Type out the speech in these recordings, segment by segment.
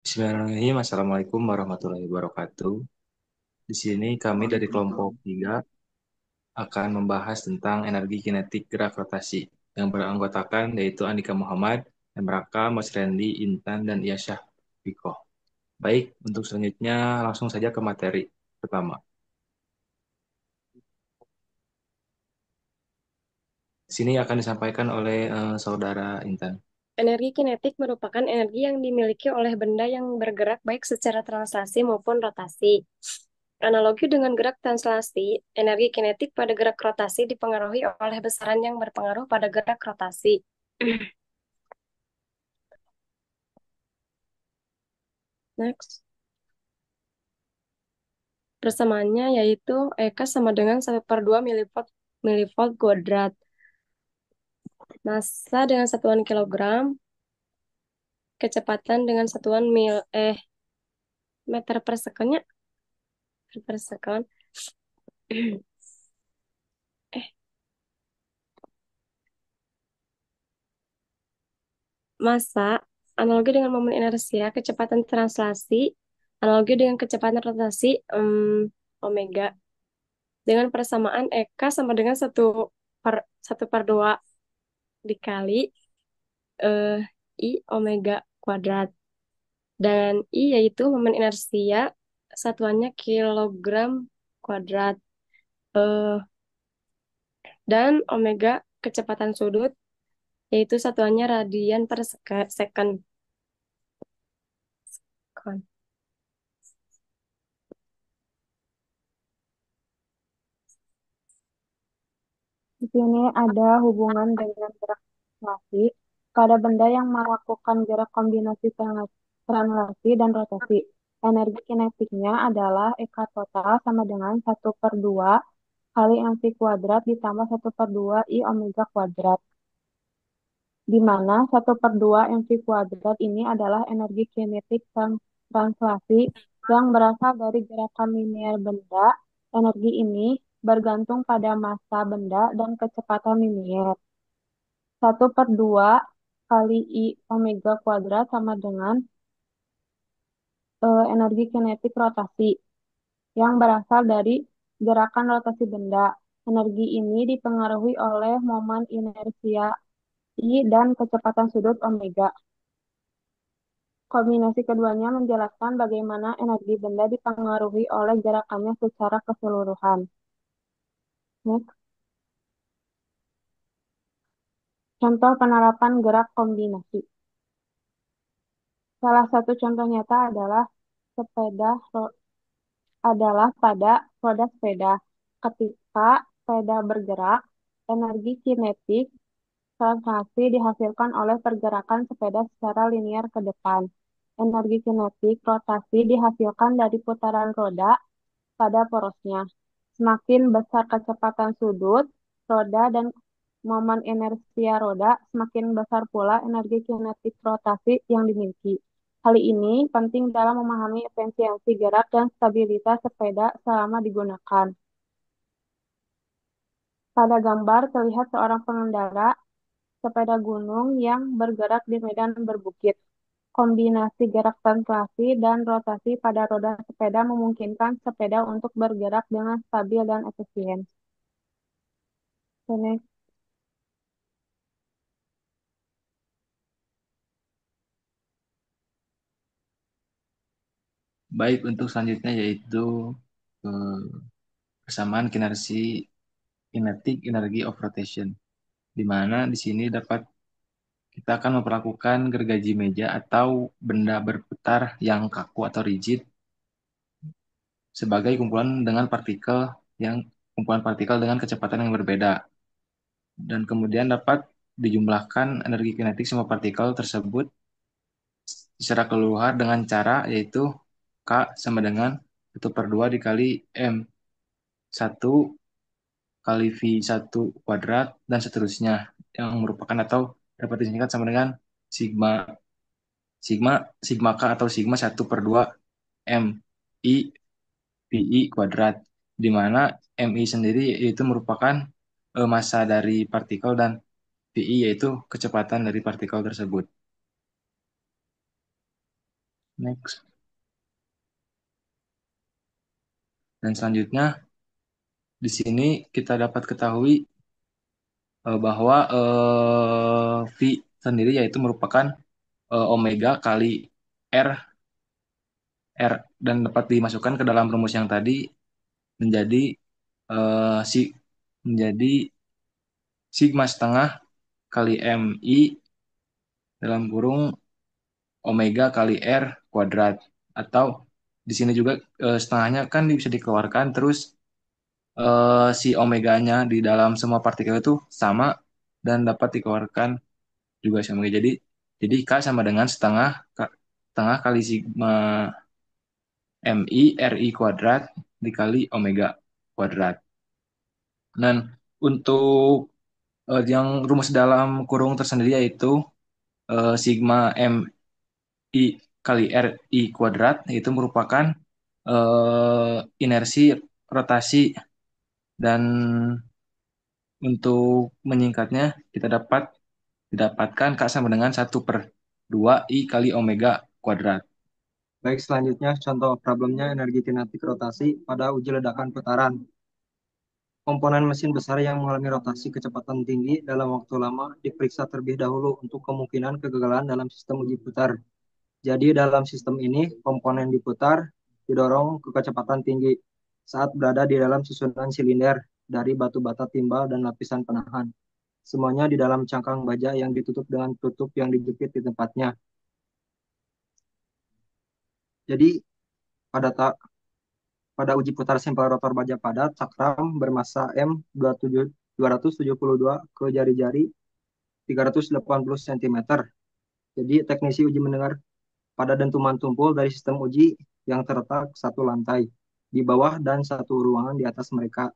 Bismillahirrahmanirrahim. Assalamualaikum warahmatullahi wabarakatuh. Di sini kami dari kelompok Waalaikumsalam. 3 akan membahas tentang energi kinetik gerak rotasi yang beranggotakan yaitu Andika Muhammad, Emraka, Mas Randy, Intan, dan Iyasyah Piko. Baik, untuk selanjutnya langsung saja ke materi pertama. Di sini akan disampaikan oleh Saudara Intan. Energi kinetik merupakan energi yang dimiliki oleh benda yang bergerak baik secara translasi maupun rotasi. Analogi dengan gerak translasi, energi kinetik pada gerak rotasi dipengaruhi oleh besaran yang berpengaruh pada gerak rotasi. Next. Persamaannya yaitu EK sama dengan 1/2 milivolt kuadrat. Massa dengan satuan kilogram, kecepatan dengan satuan meter per sekonnya, per sekon. Eh, Massa, analogi dengan momen inersia, kecepatan translasi, analogi dengan kecepatan rotasi, omega. Dengan persamaan EK sama dengan per, 1/2 dikali eh, I omega kuadrat. Dan I yaitu momen inersia, satuannya kilogram kuadrat. Eh, dan omega kecepatan sudut, yaitu satuannya radian per second. Di sini ada hubungan dengan gerak translasi pada benda yang melakukan gerak kombinasi translasi dan rotasi. Energi kinetiknya adalah Eka total sama dengan 1/2 kali mv kuadrat ditambah 1/2 I omega kuadrat. Di mana 1/2 mv kuadrat ini adalah energi kinetik translasi yang berasal dari gerakan linier benda. Energi ini bergantung pada massa benda dan kecepatan linier. 1/2 kali I omega kuadrat sama dengan energi kinetik rotasi yang berasal dari gerakan rotasi benda. Energi ini dipengaruhi oleh momen inersia I dan kecepatan sudut omega. Kombinasi keduanya menjelaskan bagaimana energi benda dipengaruhi oleh gerakannya secara keseluruhan. Next. Contoh penerapan gerak kombinasi. Salah satu contoh nyata adalah sepeda adalah pada roda sepeda. Ketika sepeda bergerak, energi kinetik translasi dihasilkan oleh pergerakan sepeda secara linear ke depan. Energi kinetik rotasi dihasilkan dari putaran roda pada porosnya. Semakin besar kecepatan sudut roda dan momen inersia roda, semakin besar pula energi kinetik rotasi yang dimiliki. Hal ini penting dalam memahami efisiensi gerak dan stabilitas sepeda selama digunakan. Pada gambar terlihat seorang pengendara sepeda gunung yang bergerak di medan berbukit. Kombinasi gerak translasi dan rotasi pada roda sepeda memungkinkan sepeda untuk bergerak dengan stabil dan efisien. Next. Baik, untuk selanjutnya yaitu eh, persamaan kinetik energy of rotation, di mana di sini dapat kita akan memperlakukan gergaji meja atau benda berputar yang kaku atau rigid sebagai kumpulan partikel dengan kecepatan yang berbeda. Dan kemudian dapat dijumlahkan energi kinetik semua partikel tersebut secara keluar dengan cara yaitu K sama dengan 1/2 dikali M. 1 kali V1 kuadrat dan seterusnya, yang merupakan atau dapat disingkat sama dengan sigma sigma sigma K atau sigma 1/2 M I PI kuadrat, di mana MI sendiri itu merupakan massa dari partikel dan PI yaitu kecepatan dari partikel tersebut. Next. Dan selanjutnya di sini kita dapat ketahui bahwa V sendiri yaitu merupakan omega kali R R dan dapat dimasukkan ke dalam rumus yang tadi menjadi si menjadi sigma setengah kali MI dalam kurung omega kali R kuadrat, atau di sini juga setengahnya kan bisa dikeluarkan, terus si omeganya di dalam semua partikel itu sama dan dapat dikeluarkan juga sama. Jadi K sama dengan setengah kali sigma MI RI kuadrat dikali omega kuadrat. Dan untuk yang rumus dalam kurung tersendiri yaitu sigma MI kali RI kuadrat, itu merupakan inersi rotasi, dan untuk menyingkatnya kita didapatkan K sama dengan 1/2 I kali omega kuadrat. Baik, selanjutnya contoh problemnya energi kinetik rotasi pada uji ledakan putaran. Komponen mesin besar yang mengalami rotasi kecepatan tinggi dalam waktu lama diperiksa terlebih dahulu untuk kemungkinan kegagalan dalam sistem uji putar. Jadi dalam sistem ini, komponen diputar didorong ke kecepatan tinggi saat berada di dalam susunan silinder dari batu bata timbal dan lapisan penahan. Semuanya di dalam cangkang baja yang ditutup dengan tutup yang dijepit di tempatnya. Jadi pada pada uji putar sampel rotor baja padat, cakram bermasa M 272 ke jari-jari 380 cm. Jadi teknisi uji mendengar pada dentuman tumpul dari sistem uji yang terletak satu lantai di bawah dan satu ruangan di atas mereka.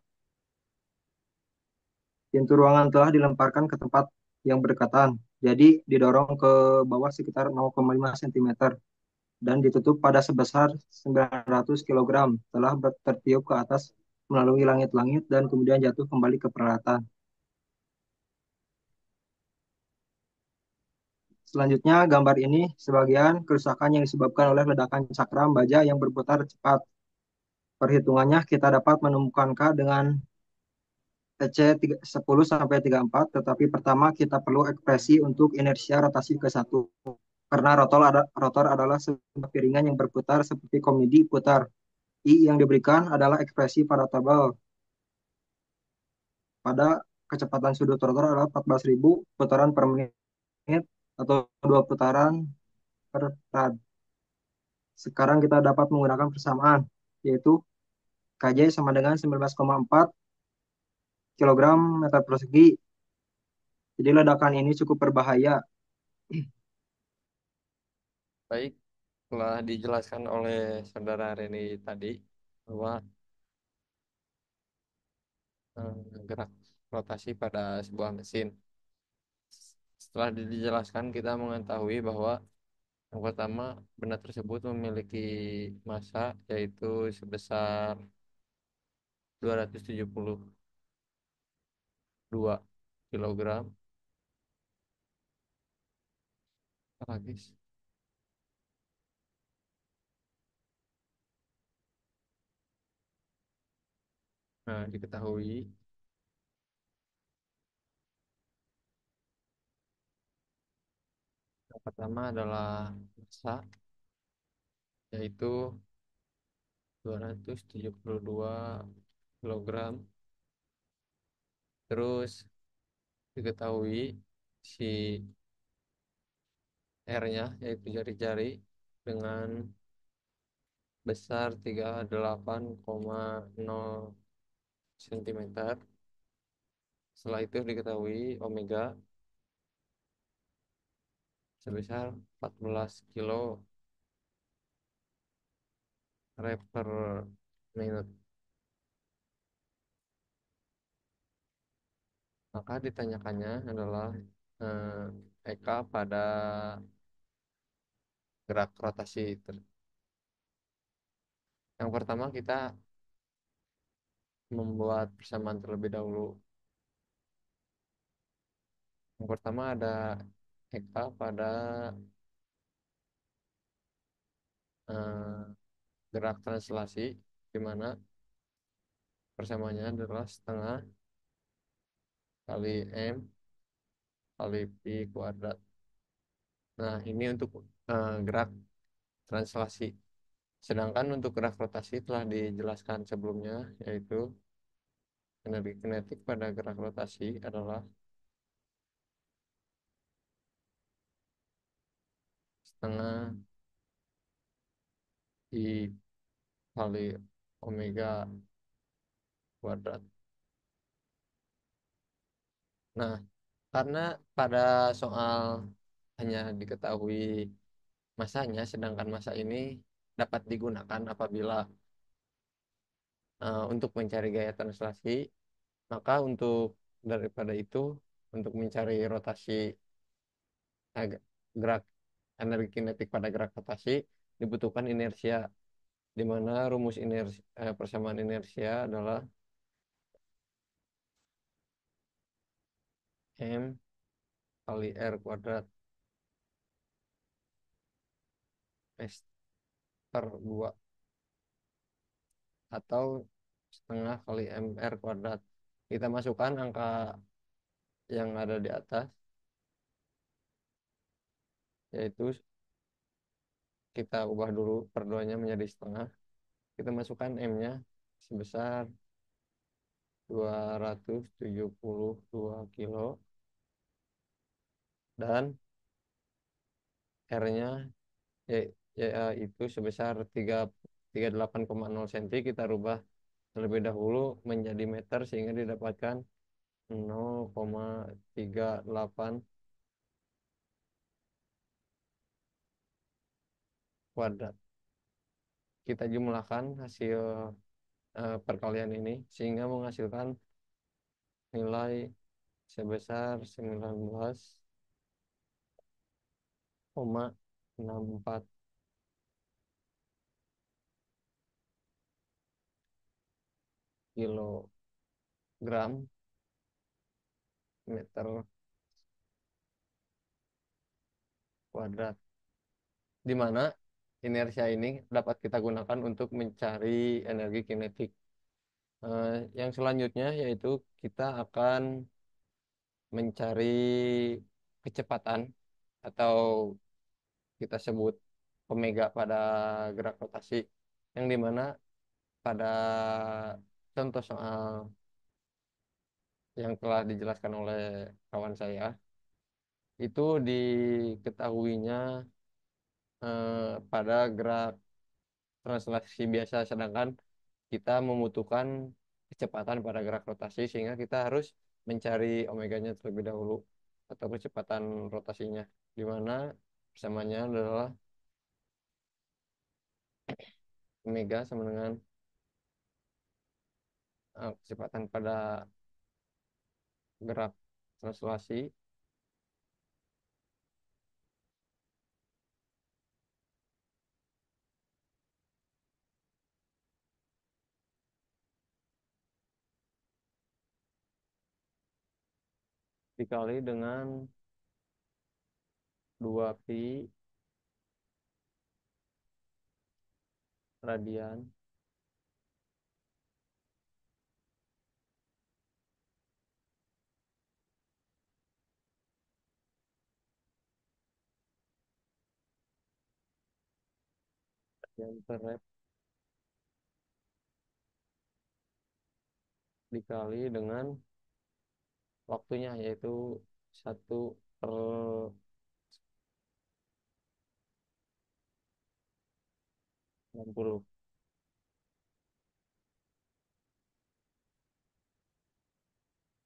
Pintu ruangan telah dilemparkan ke tempat yang berdekatan, jadi didorong ke bawah sekitar 0,5 cm dan ditutup pada sebesar 900 kg, telah tertiup ke atas melalui langit-langit dan kemudian jatuh kembali ke peralatan. Selanjutnya, gambar ini sebagian kerusakan yang disebabkan oleh ledakan cakram baja yang berputar cepat. Perhitungannya kita dapat menemukan K dengan EC 10 sampai 34, tetapi pertama kita perlu ekspresi untuk inersia rotasi ke satu. Karena rotor adalah sebuah piringan yang berputar seperti komedi putar. I yang diberikan adalah ekspresi pada tabel. Pada kecepatan sudut rotor adalah 14.000 putaran per menit atau 2 putaran per rad. Sekarang kita dapat menggunakan persamaan, yaitu KJ sama dengan 19,4 kilogram meter persegi. Jadi ledakan ini cukup berbahaya. Baik, telah dijelaskan oleh saudara Reni tadi bahwa gerak rotasi pada sebuah mesin. Setelah dijelaskan, kita mengetahui bahwa yang pertama, benda tersebut memiliki massa yaitu sebesar 272 kilogram. Lagi. Nah, diketahui yang pertama adalah massa yaitu 272 kilogram. Terus diketahui si R-nya yaitu jari-jari dengan besar 38,0 cm. Setelah itu diketahui omega sebesar 14 kilo rep per menit. Maka ditanyakannya adalah EK pada gerak rotasi. Yang pertama kita membuat persamaan terlebih dahulu. Yang pertama ada EK pada eh, gerak translasi, di mana persamaannya adalah setengah kali M kali Pi kuadrat. Nah, ini untuk gerak translasi. Sedangkan untuk gerak rotasi telah dijelaskan sebelumnya, yaitu energi kinetik pada gerak rotasi adalah setengah I kali omega kuadrat. Nah, karena pada soal hanya diketahui masanya, sedangkan massa ini dapat digunakan apabila untuk mencari gaya translasi, maka untuk daripada itu, untuk mencari rotasi gerak energi kinetik pada gerak rotasi dibutuhkan inersia, di mana rumus persamaan inersia adalah M kali R kuadrat S per 2 atau setengah kali MR kuadrat. Kita masukkan angka yang ada di atas, yaitu kita ubah dulu per 2-nya menjadi setengah. Kita masukkan M-nya sebesar 272 kilo dan R-nya yaitu sebesar 38,0 cm. Kita rubah terlebih dahulu menjadi meter sehingga didapatkan 0,38 kuadrat. Kita jumlahkan hasil perkalian ini sehingga menghasilkan nilai sebesar 19,64 kilogram meter kuadrat, di mana inersia ini dapat kita gunakan untuk mencari energi kinetik. Yang selanjutnya yaitu kita akan mencari kecepatan atau kita sebut omega pada gerak rotasi, yang dimana pada contoh soal yang telah dijelaskan oleh kawan saya itu diketahuinya pada gerak translasi biasa, sedangkan kita membutuhkan kecepatan pada gerak rotasi sehingga kita harus mencari omeganya terlebih dahulu atau kecepatan rotasinya, di mana persamanya adalah omega sama dengan kecepatan pada gerak translasi dikali dengan 2pi radian radian per rep dikali dengan waktunya, yaitu 1/60.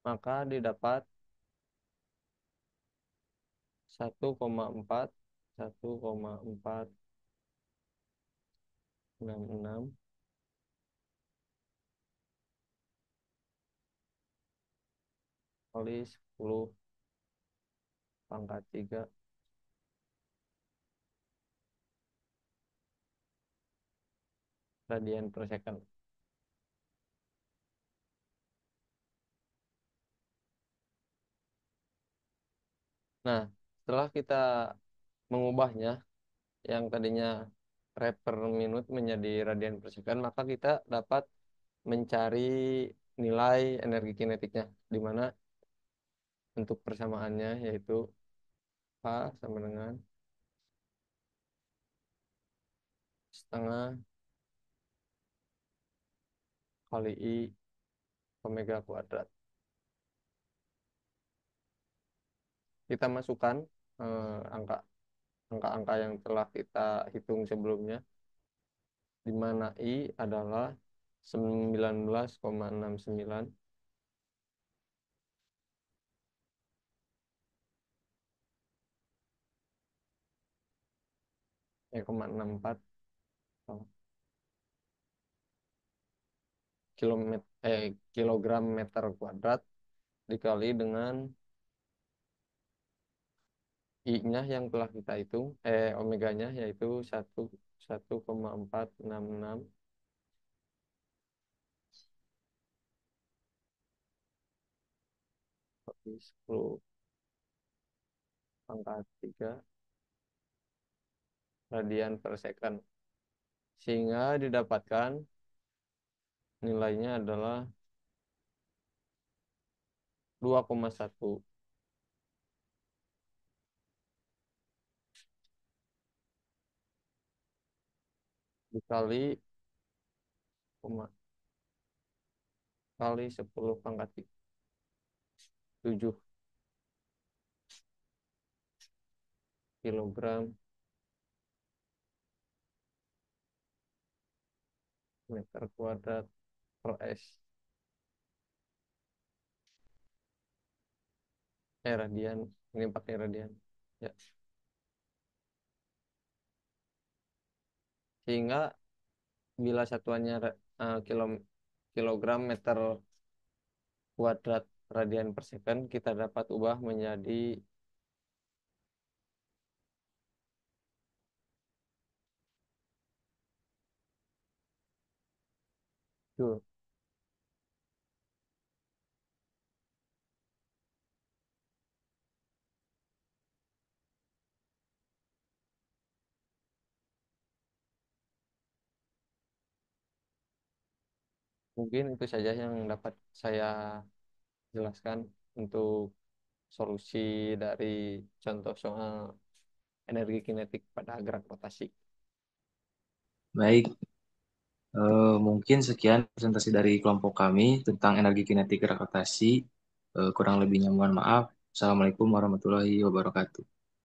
Maka didapat 1,4 1,466 kali 10 pangkat 3 radian per second. Nah, setelah kita mengubahnya, yang tadinya rep per menit menjadi radian per second, maka kita dapat mencari nilai energi kinetiknya, di mana untuk persamaannya yaitu A sama dengan setengah kali I omega kuadrat. Kita masukkan angka angka-angka yang telah kita hitung sebelumnya, di mana I adalah 19,69, koma 64 kilogram meter kuadrat dikali dengan I-nya yang telah kita hitung, omeganya yaitu 1,466 kali 10 pangkat 3 radian per second. Sehingga didapatkan nilainya adalah 2,1 dikali kali 10 pangkat 7 kilogram meter kuadrat per S. Radian, ini pakai radian. Ya. Sehingga bila satuannya kilogram meter kuadrat radian per second, kita dapat ubah menjadi joule. Mungkin itu saja yang dapat saya jelaskan untuk solusi dari contoh soal energi kinetik pada gerak rotasi. Baik, mungkin sekian presentasi dari kelompok kami tentang energi kinetik gerak rotasi. Kurang lebihnya mohon maaf. Assalamualaikum warahmatullahi wabarakatuh.